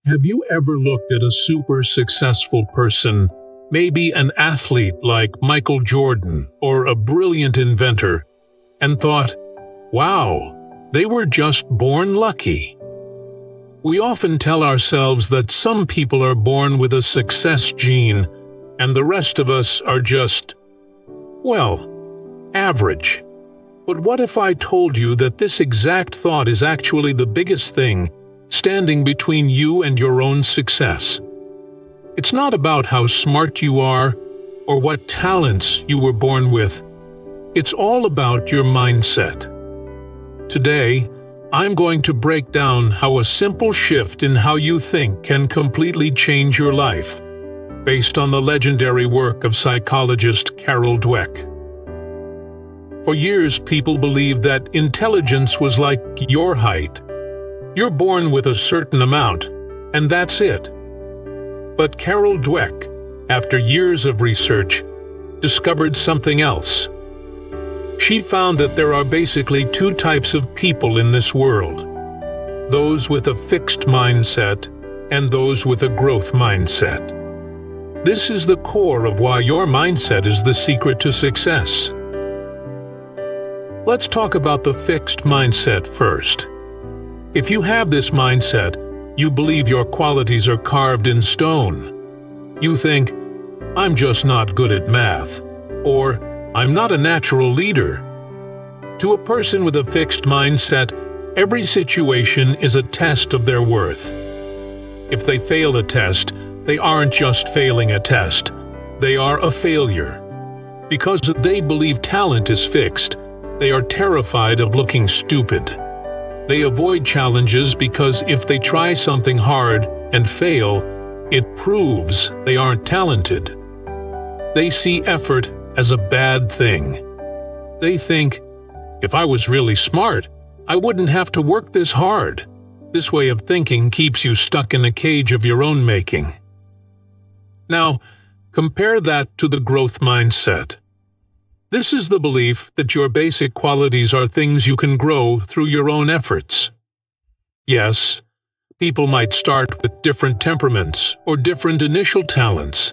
Have you ever looked at a super successful person, maybe an athlete like Michael Jordan or a brilliant inventor, and thought, wow, they were just born lucky? We often tell ourselves that some people are born with a success gene, and the rest of us are just, well, average. But what if I told you that this exact thought is actually the biggest thing standing between you and your own success? It's not about how smart you are or what talents you were born with. It's all about your mindset. Today, I'm going to break down how a simple shift in how you think can completely change your life, based on the legendary work of psychologist Carol Dweck. For years, people believed that intelligence was like your height. You're born with a certain amount, and that's it. But Carol Dweck, after years of research, discovered something else. She found that there are basically two types of people in this world: those with a fixed mindset and those with a growth mindset. This is the core of why your mindset is the secret to success. Let's talk about the fixed mindset first. If you have this mindset, you believe your qualities are carved in stone. You think, I'm just not good at math, or I'm not a natural leader. To a person with a fixed mindset, every situation is a test of their worth. If they fail a test, they aren't just failing a test, they are a failure. Because they believe talent is fixed, they are terrified of looking stupid. They avoid challenges because if they try something hard and fail, it proves they aren't talented. They see effort as a bad thing. They think, if I was really smart, I wouldn't have to work this hard. This way of thinking keeps you stuck in a cage of your own making. Now, compare that to the growth mindset. This is the belief that your basic qualities are things you can grow through your own efforts. Yes, people might start with different temperaments or different initial talents,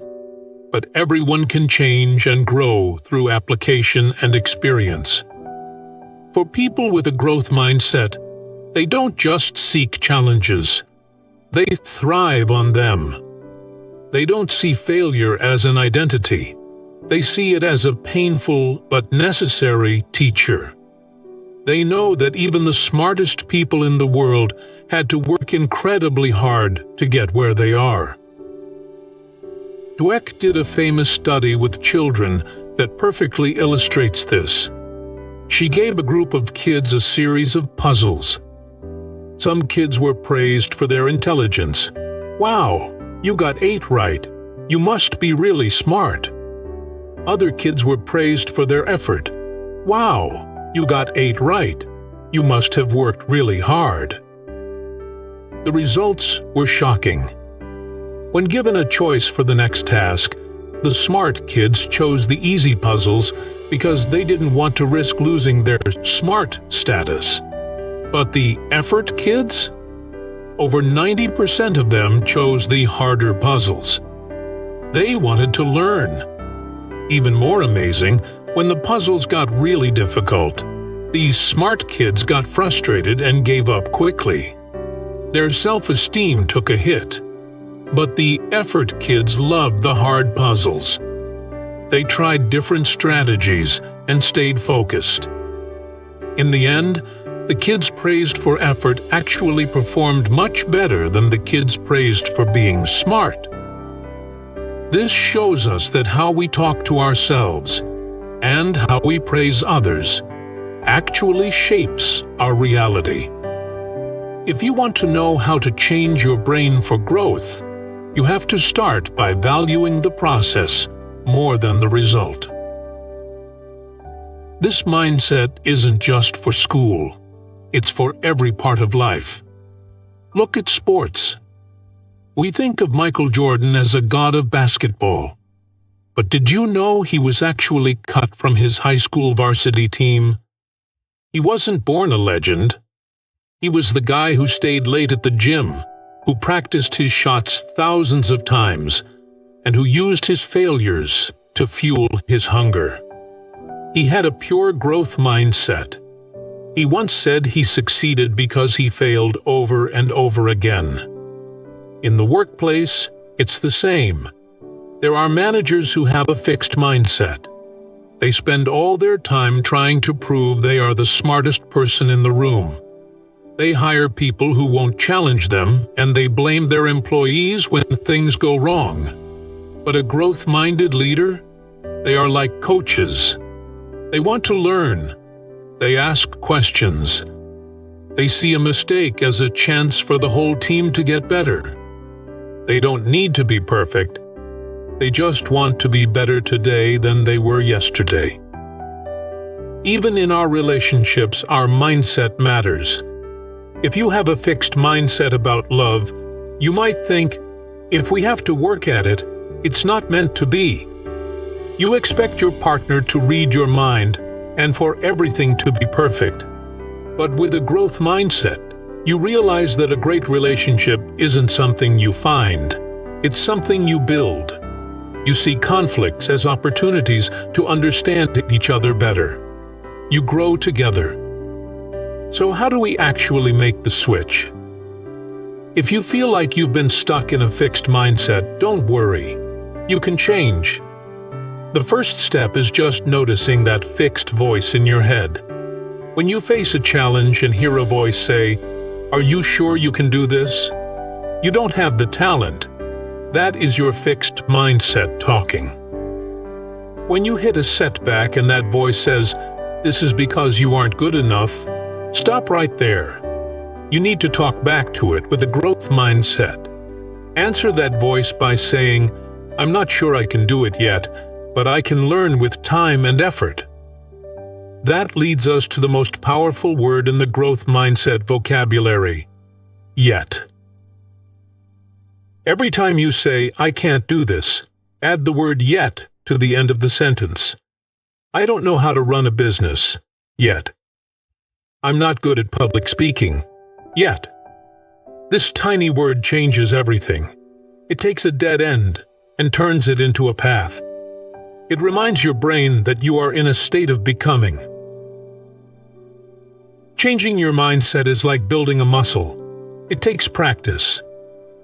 but everyone can change and grow through application and experience. For people with a growth mindset, they don't just seek challenges, they thrive on them. They don't see failure as an identity. They see it as a painful but necessary teacher. They know that even the smartest people in the world had to work incredibly hard to get where they are. Dweck did a famous study with children that perfectly illustrates this. She gave a group of kids a series of puzzles. Some kids were praised for their intelligence. Wow, you got 8 right. You must be really smart. Other kids were praised for their effort. Wow, you got 8 right. You must have worked really hard. The results were shocking. When given a choice for the next task, the smart kids chose the easy puzzles because they didn't want to risk losing their smart status. But the effort kids? Over 90% of them chose the harder puzzles. They wanted to learn. Even more amazing, when the puzzles got really difficult, these smart kids got frustrated and gave up quickly. Their self-esteem took a hit. But the effort kids loved the hard puzzles. They tried different strategies and stayed focused. In the end, the kids praised for effort actually performed much better than the kids praised for being smart. This shows us that how we talk to ourselves and how we praise others actually shapes our reality. If you want to know how to change your brain for growth, you have to start by valuing the process more than the result. This mindset isn't just for school. It's for every part of life. Look at sports. We think of Michael Jordan as a god of basketball. But did you know he was actually cut from his high school varsity team? He wasn't born a legend. He was the guy who stayed late at the gym, who practiced his shots thousands of times and who used his failures to fuel his hunger. He had a pure growth mindset. He once said he succeeded because he failed over and over again. In the workplace, it's the same. There are managers who have a fixed mindset. They spend all their time trying to prove they are the smartest person in the room. They hire people who won't challenge them, and they blame their employees when things go wrong. But a growth-minded leader? They are like coaches. They want to learn. They ask questions. They see a mistake as a chance for the whole team to get better. They don't need to be perfect. They just want to be better today than they were yesterday. Even in our relationships, our mindset matters. If you have a fixed mindset about love, you might think, if we have to work at it, it's not meant to be. You expect your partner to read your mind and for everything to be perfect. But with a growth mindset, you realize that a great relationship isn't something you find. It's something you build. You see conflicts as opportunities to understand each other better. You grow together. So how do we actually make the switch? If you feel like you've been stuck in a fixed mindset, don't worry. You can change. The first step is just noticing that fixed voice in your head. When you face a challenge and hear a voice say, "Are you sure you can do this?" You don't have the talent. That is your fixed mindset talking. When you hit a setback and that voice says, "This is because you aren't good enough," stop right there. You need to talk back to it with a growth mindset. Answer that voice by saying, "I'm not sure I can do it yet, but I can learn with time and effort." That leads us to the most powerful word in the growth mindset vocabulary: yet. Every time you say, "I can't do this," add the word "yet" to the end of the sentence. I don't know how to run a business, yet. I'm not good at public speaking, yet. This tiny word changes everything. It takes a dead end and turns it into a path. It reminds your brain that you are in a state of becoming. Changing your mindset is like building a muscle. It takes practice.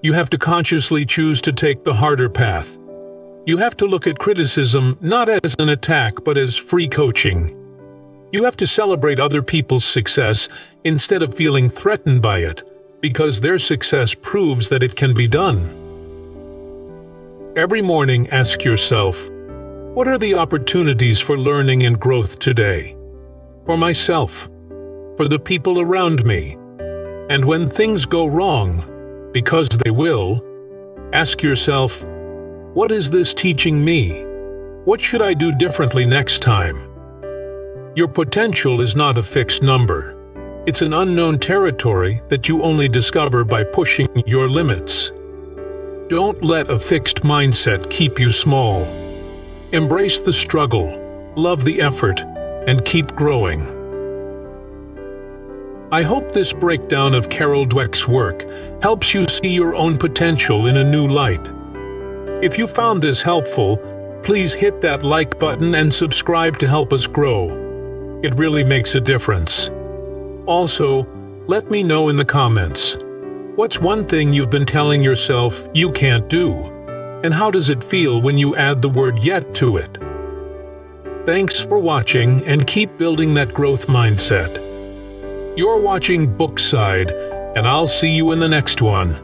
You have to consciously choose to take the harder path. You have to look at criticism not as an attack but as free coaching. You have to celebrate other people's success instead of feeling threatened by it, because their success proves that it can be done. Every morning, ask yourself, what are the opportunities for learning and growth today? For myself, for the people around me. And when things go wrong, because they will, ask yourself, what is this teaching me? What should I do differently next time? Your potential is not a fixed number. It's an unknown territory that you only discover by pushing your limits. Don't let a fixed mindset keep you small. Embrace the struggle, love the effort, and keep growing. I hope this breakdown of Carol Dweck's work helps you see your own potential in a new light. If you found this helpful, please hit that like button and subscribe to help us grow. It really makes a difference. Also, let me know in the comments, what's one thing you've been telling yourself you can't do? And how does it feel when you add the word "yet" to it? Thanks for watching and keep building that growth mindset. You're watching Booksyde, and I'll see you in the next one.